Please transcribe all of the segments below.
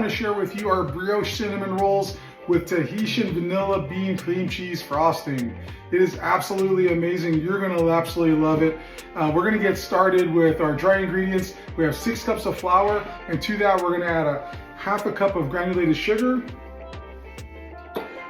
I'm going to share with you our brioche cinnamon rolls with Tahitian vanilla bean cream cheese frosting. It is absolutely amazing. You're going to absolutely love it. We're going to get started with our dry ingredients. We have 6 cups of flour, and to that we're going to add a half a cup of granulated sugar.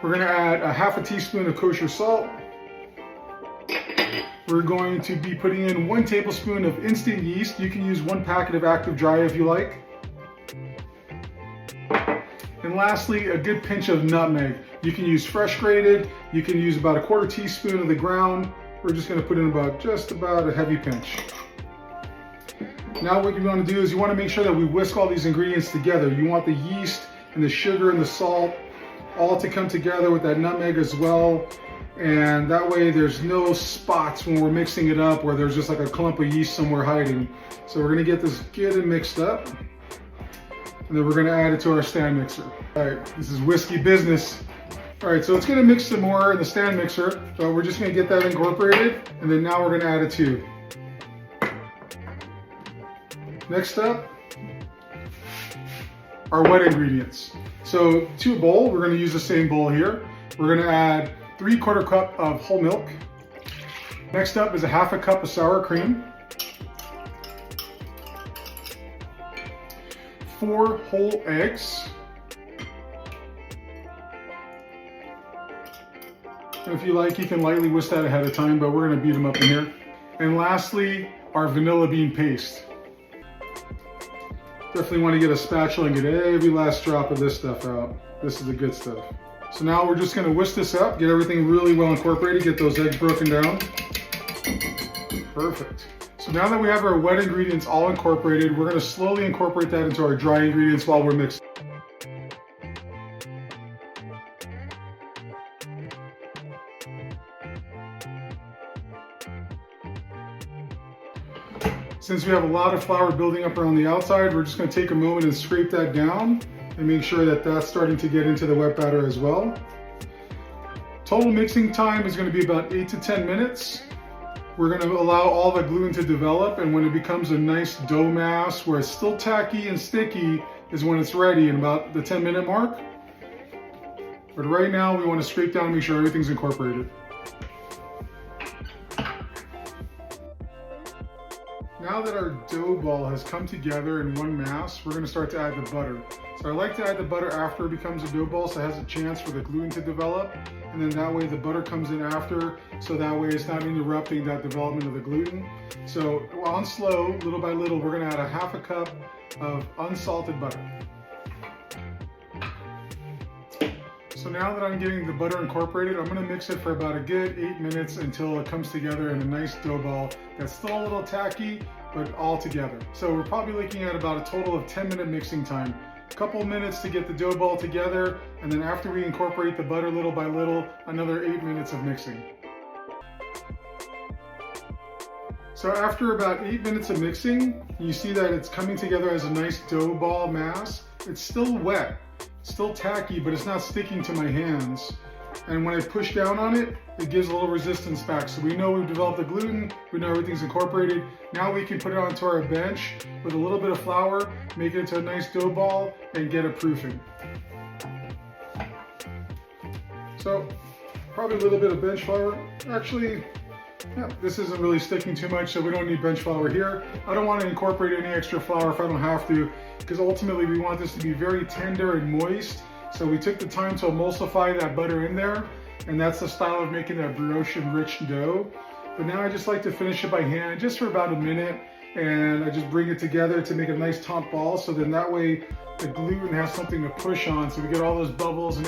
We're going to add a half a teaspoon of kosher salt. We're going to be putting in 1 tablespoon of instant yeast. You can use 1 packet of active dry if you like. And lastly, a good pinch of nutmeg. You can use fresh grated. You can use about a 1/4 teaspoon of the ground. We're just going to put in just about a heavy pinch. Now what you want to do is you want to make sure that we whisk all these ingredients together. You want the yeast and the sugar and the salt all to come together with that nutmeg as well. And that way there's no spots when we're mixing it up where there's just like a clump of yeast somewhere hiding. So we're going to get this good and mixed up. And then we're going to add it to our stand mixer. All right, this is whiskey business. All right, so it's going to mix some more in the stand mixer, but we're just going to get that incorporated, and then now we're going to add it too. Next up, our wet ingredients. So to a bowl, we're going to use the same bowl here. We're going to add 3/4 cup of whole milk. Next up is a half a cup of sour cream. 4 whole eggs. And if you like, you can lightly whisk that ahead of time, but we're going to beat them up in here. And lastly, our vanilla bean paste. Definitely want to get a spatula and get every last drop of this stuff out. This is the good stuff. So now we're just going to whisk this up, get everything really well incorporated, get those eggs broken down. Perfect. So now that we have our wet ingredients all incorporated, we're going to slowly incorporate that into our dry ingredients while we're mixing. Since we have a lot of flour building up around the outside, we're just going to take a moment and scrape that down and make sure that that's starting to get into the wet batter as well. Total mixing time is going to be about 8 to 10 minutes. We're going to allow all the gluten to develop, and when it becomes a nice dough mass where it's still tacky and sticky is when it's ready in about the 10-minute mark. But right now we want to scrape down and make sure everything's incorporated. Now that our dough ball has come together in one mass, we're going to start to add the butter. So I like to add the butter after it becomes a dough ball so it has a chance for the gluten to develop, and then that way the butter comes in after, so that way it's not interrupting that development of the gluten. So on slow, little by little, we're going to add a half a cup of unsalted butter. So now that I'm getting the butter incorporated, I'm going to mix it for about a good 8 minutes until it comes together in a nice dough ball that's still a little tacky, but all together. So we're probably looking at about a total of 10-minute mixing time. A couple minutes to get the dough ball together, and then after we incorporate the butter little by little, another 8 minutes of mixing. So after about 8 minutes of mixing, you see that it's coming together as a nice dough ball mass. It's still wet, still tacky, but it's not sticking to my hands. And when I push down on it, it gives a little resistance back. So we know we've developed the gluten, we know everything's incorporated. Now we can put it onto our bench with a little bit of flour, make it into a nice dough ball, and get it proofing. So probably a little bit of bench flour. Actually, yeah, this isn't really sticking too much, so we don't need bench flour here. I don't want to incorporate any extra flour if I don't have to, because ultimately we want this to be very tender and moist. So we took the time to emulsify that butter in there, and that's the style of making that brioche and rich dough. But now I just like to finish it by hand just for about a minute, and I just bring it together to make a nice taut ball, so then that way the gluten has something to push on, so we get all those bubbles and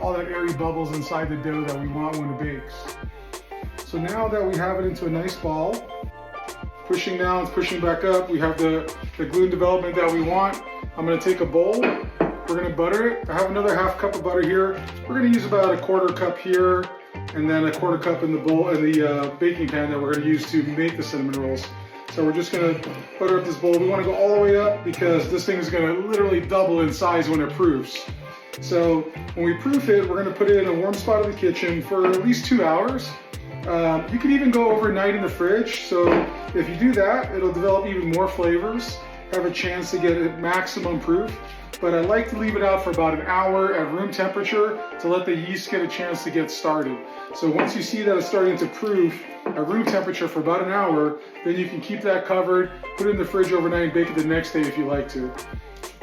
all that airy bubbles inside the dough that we want when it bakes. So now that we have it into a nice ball, pushing down, pushing back up, we have the gluten development that we want. I'm going to take a bowl. We're going to butter it. I have another half cup of butter here. We're going to use about a 1/4 cup here, and then a 1/4 cup in the bowl in the baking pan that we're going to use to make the cinnamon rolls. So we're just going to butter up this bowl. We want to go all the way up because this thing is going to literally double in size when it proofs. So when we proof it, we're going to put it in a warm spot of the kitchen for at least 2 hours. You can even go overnight in the fridge. So if you do that, it'll develop even more flavors, have a chance to get a maximum proof. but I like to leave it out for about an hour at room temperature to let the yeast get a chance to get started. So once you see that it's starting to proof at room temperature for about an hour, then you can keep that covered, put it in the fridge overnight and bake it the next day if you like to.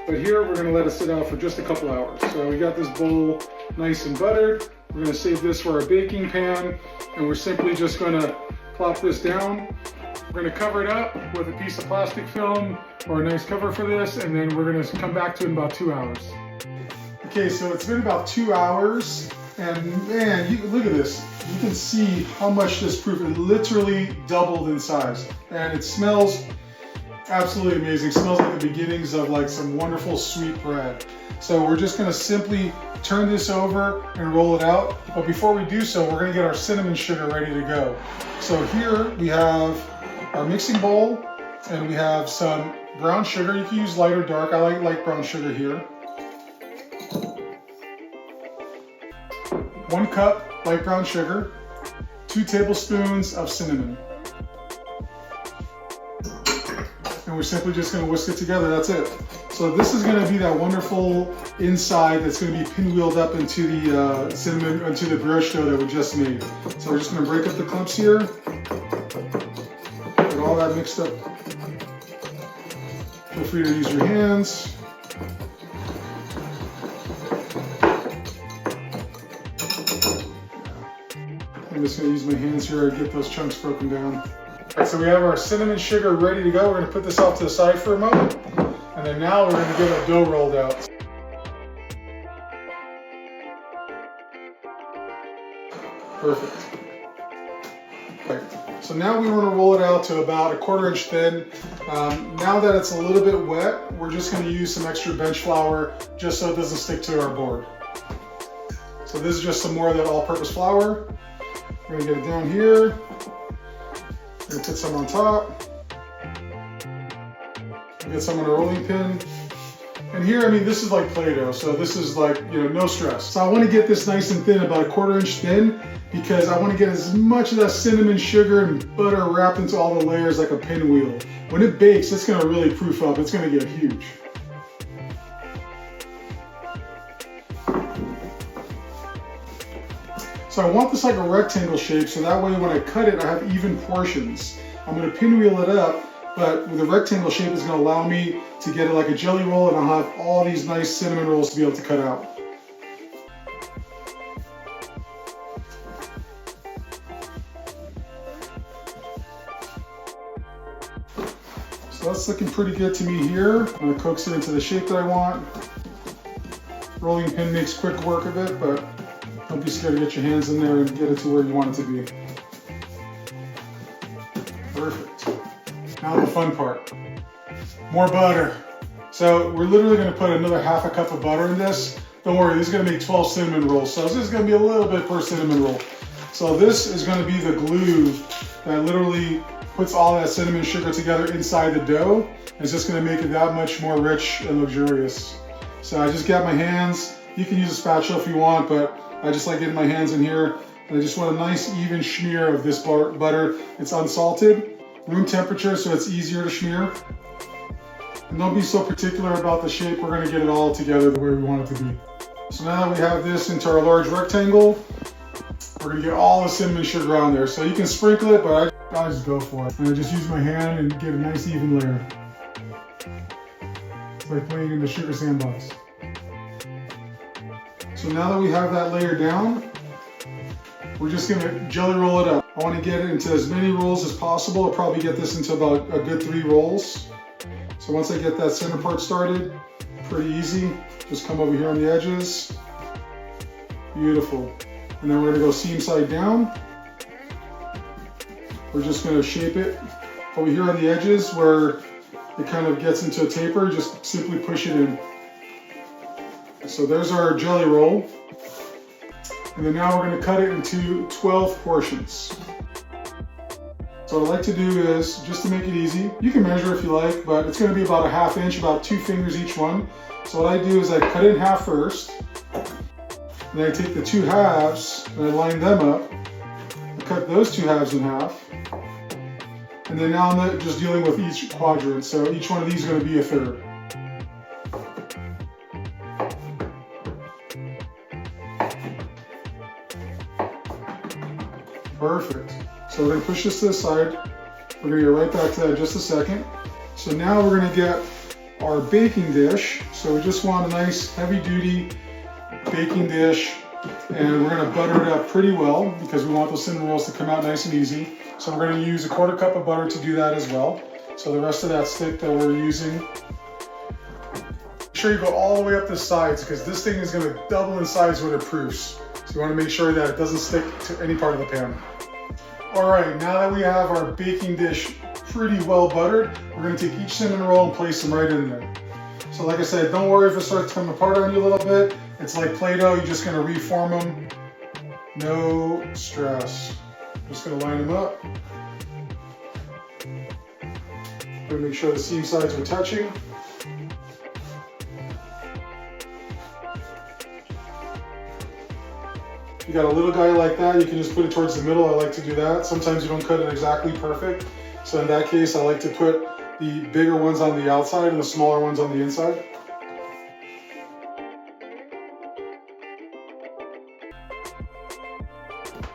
But here we're gonna let it sit out for just a couple hours. So we got this bowl nice and buttered. We're gonna save this for our baking pan, and we're simply just gonna plop this down. We're gonna cover it up with a piece of plastic film or a nice cover for this, and then we're gonna come back to it in about 2 hours. Okay, so it's been about 2 hours, and man, look at this. You can see how much this proof, it literally doubled in size. And it smells absolutely amazing. It smells like the beginnings of like some wonderful sweet bread. So we're just gonna simply turn this over and roll it out. But before we do so, we're gonna get our cinnamon sugar ready to go. So here we have our mixing bowl, and we have some brown sugar. You can use light or dark. I like light brown sugar here. 1 cup light brown sugar, 2 tablespoons of cinnamon. And we're simply just gonna whisk it together, that's it. So this is gonna be that wonderful inside that's gonna be pinwheeled up into the cinnamon, into the brioche dough that we just made. So we're just gonna break up the clumps here. Get all that mixed up. Feel free to use your hands. I'm just going to use my hands here to get those chunks broken down. All right, so we have our cinnamon sugar ready to go. We're going to put this off to the side for a moment. And then now we're going to get our dough rolled out. Perfect. Okay, so now we want to roll it out to about 1/4 inch thin. Now that it's a little bit wet, we're just going to use some extra bench flour just so it doesn't stick to our board. So this is just some more of that all-purpose flour. We're gonna get it down here. We're gonna put some on top. Get some on a rolling pin. And here, I mean, this is like Play-Doh, so this is like, you know, no stress. So I want to get this nice and thin, about 1/4 inch thin, because I want to get as much of that cinnamon sugar and butter wrapped into all the layers like a pinwheel. When it bakes, it's gonna really proof up. It's gonna get huge. So I want this like a rectangle shape, so that way when I cut it, I have even portions. I'm gonna pinwheel it up, but with a rectangle shape is gonna allow me to get it like a jelly roll, and I'll have all these nice cinnamon rolls to be able to cut out. So that's looking pretty good to me here. I'm gonna coax it into the shape that I want. Rolling pin makes quick work of it, but don't be scared to get your hands in there and get it to where you want it to be. Perfect. Now the fun part. More butter. So we're literally going to put another 1/2 cup of butter in this. Don't worry, this is going to make 12 cinnamon rolls. So this is going to be a little bit per cinnamon roll. So this is going to be the glue that literally puts all that cinnamon sugar together inside the dough. It's just going to make it that much more rich and luxurious. So I just got my hands. You can use a spatula if you want, but I just like getting my hands in here. And I just want a nice even smear of this butter. It's unsalted, room temperature, so it's easier to smear. And don't be so particular about the shape. We're gonna get it all together the way we want it to be. So now that we have this into our large rectangle, we're gonna get all the cinnamon sugar on there. So you can sprinkle it, but I just go for it. And I just use my hand and get a nice even layer. It's like playing in the sugar sandbox. So now that we have that layer down, we're just gonna jelly roll it up. I wanna get it into as many rolls as possible. I'll probably get this into about a good 3 rolls. So once I get that center part started, pretty easy. Just come over here on the edges. Beautiful. And then we're gonna go seam side down. We're just gonna shape it over here on the edges where it kind of gets into a taper. Just simply push it in. So there's our jelly roll. And then now we're gonna cut it into 12 portions. So what I like to do is, just to make it easy, you can measure if you like, but it's gonna be about a 1/2 inch, about 2 fingers each one. So what I do is I cut it in half first, and then I take the 2 halves and I line them up. I cut those 2 halves in half. And then now I'm just dealing with each quadrant. So each one of these is gonna be a third. Perfect. So we're gonna push this to the side. We're gonna get right back to that in just a second. So now we're gonna get our baking dish. So we just want a nice heavy duty baking dish, and we're gonna butter it up pretty well because we want those cinnamon rolls to come out nice and easy. So we're gonna use a 1/4 cup of butter to do that as well. So the rest of that stick that we're using, make sure you go all the way up the sides because this thing is gonna double in size when it proofs. So you wanna make sure that it doesn't stick to any part of the pan. All right, now that we have our baking dish pretty well buttered, we're gonna take each cinnamon roll and place them right in there. So like I said, don't worry if it starts to come apart on you a little bit. It's like Play-Doh, you're just gonna reform them. No stress. Just gonna line them up. Gonna make sure the seam sides are touching. If you got a little guy like that, you can just put it towards the middle. I like to do that. Sometimes you don't cut it exactly perfect. So in that case, I like to put the bigger ones on the outside and the smaller ones on the inside.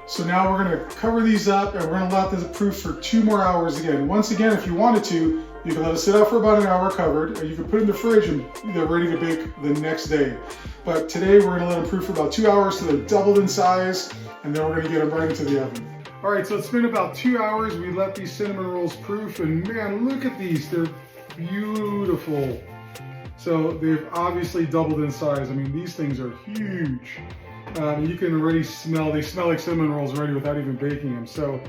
So now we're gonna cover these up and we're gonna let this proof for 2 more hours again. Once again, if you wanted to, you can let it sit out for about an hour covered, or you can put it in the fridge and they're ready to bake the next day. But today we're gonna let them proof for about 2 hours so they're doubled in size, and then we're gonna get them right into the oven. All right, so it's been about 2 hours. We let these cinnamon rolls proof, and man, look at these, they're beautiful. So they've obviously doubled in size. I mean, these things are huge. You can already smell, they smell like cinnamon rolls already without even baking them. So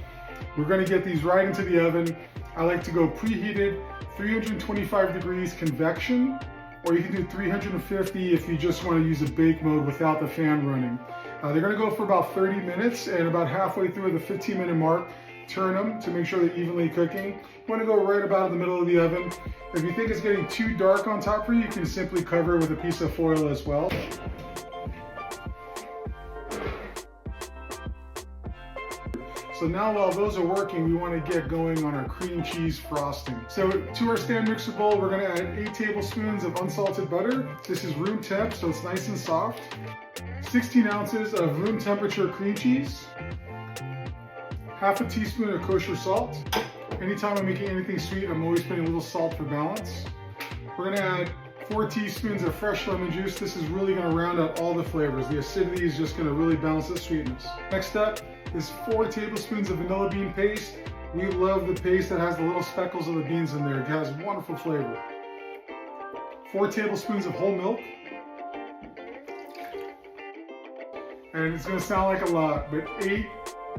we're gonna get these right into the oven. I like to go preheated, 325 degrees convection, or you can do 350 if you just wanna use a bake mode without the fan running. They're gonna go for about 30 minutes, and about halfway through the 15-minute mark, turn them to make sure they're evenly cooking. You wanna go right about in the middle of the oven. If you think it's getting too dark on top for you, you can simply cover it with a piece of foil as well. So now while those are working, we want to get going on our cream cheese frosting. So to our stand mixer bowl, we're going to add 8 tablespoons of unsalted butter. This is room temp, so it's nice and soft. 16 ounces of room temperature cream cheese. Half a teaspoon of kosher salt. Anytime I'm making anything sweet, I'm always putting a little salt for balance. We're going to add 4 teaspoons of fresh lemon juice. This is really going to round out all the flavors. The acidity is just going to really balance the sweetness. Next up is 4 tablespoons of vanilla bean paste. We love the paste that has the little speckles of the beans in there. It has wonderful flavor. 4 tablespoons of whole milk. And it's going to sound like a lot, but 8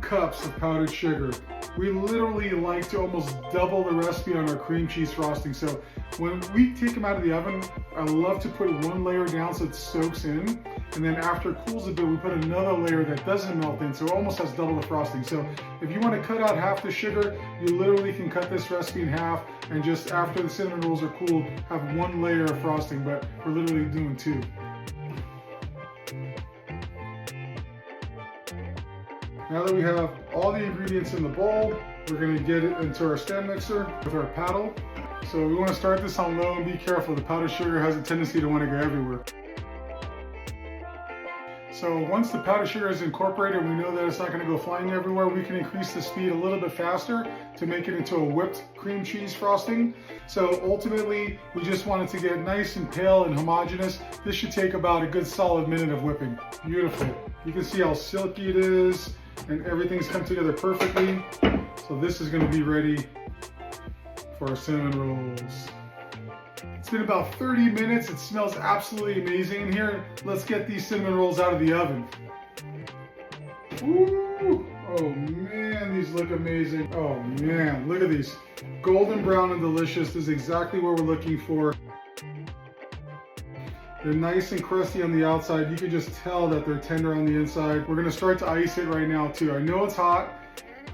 cups of powdered sugar. We literally like to almost double the recipe on our cream cheese frosting. So when we take them out of the oven, I love to put 1 layer down so it soaks in. And then after it cools a bit, we put another layer that doesn't melt in, so it almost has double the frosting. So if you want to cut out half the sugar, you literally can cut this recipe in half and just after the cinnamon rolls are cooled, have 1 layer of frosting, but we're literally doing 2. Now that we have all the ingredients in the bowl, we're going to get it into our stand mixer with our paddle. So we want to start this on low and be careful. The powdered sugar has a tendency to want to go everywhere. So once the powdered sugar is incorporated, we know that it's not going to go flying everywhere. We can increase the speed a little bit faster to make it into a whipped cream cheese frosting. So ultimately, we just want it to get nice and pale and homogeneous. This should take about a good solid minute of whipping. Beautiful. You can see how silky it is and everything's come together perfectly. So this is going to be ready for our cinnamon rolls. It's been about 30 minutes. It smells absolutely amazing in here. Let's get these cinnamon rolls out of the oven. Ooh, oh man, these look amazing. Oh man, look at these. Golden brown and delicious. This is exactly what we're looking for. They're nice and crusty on the outside. You can just tell that they're tender on the inside. We're gonna start to ice it right now too. I know it's hot.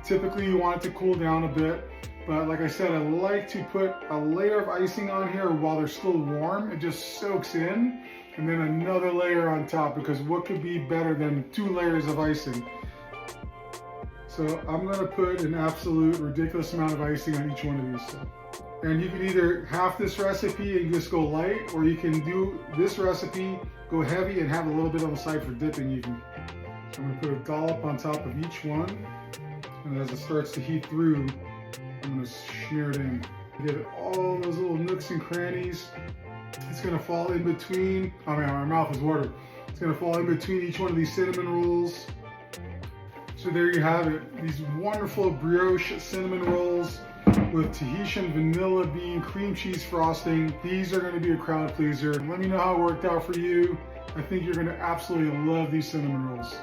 Typically you want it to cool down a bit. But like I said, I like to put a layer of icing on here while they're still warm. It just soaks in. And then another layer on top, because what could be better than 2 layers of icing? So I'm gonna put an absolute ridiculous amount of icing on each one of these. And you can either half this recipe and just go light, or you can do this recipe, go heavy and have a little bit on the side for dipping even. So I'm gonna put a dollop on top of each one. And as it starts to heat through, I'm gonna smear it in. Give it all those little nooks and crannies. It's gonna fall in between, oh man, my mouth is watering. It's gonna fall in between each one of these cinnamon rolls. So there you have it, these wonderful brioche cinnamon rolls with Tahitian vanilla bean cream cheese frosting. These are gonna be a crowd pleaser. Let me know how it worked out for you. I think you're gonna absolutely love these cinnamon rolls.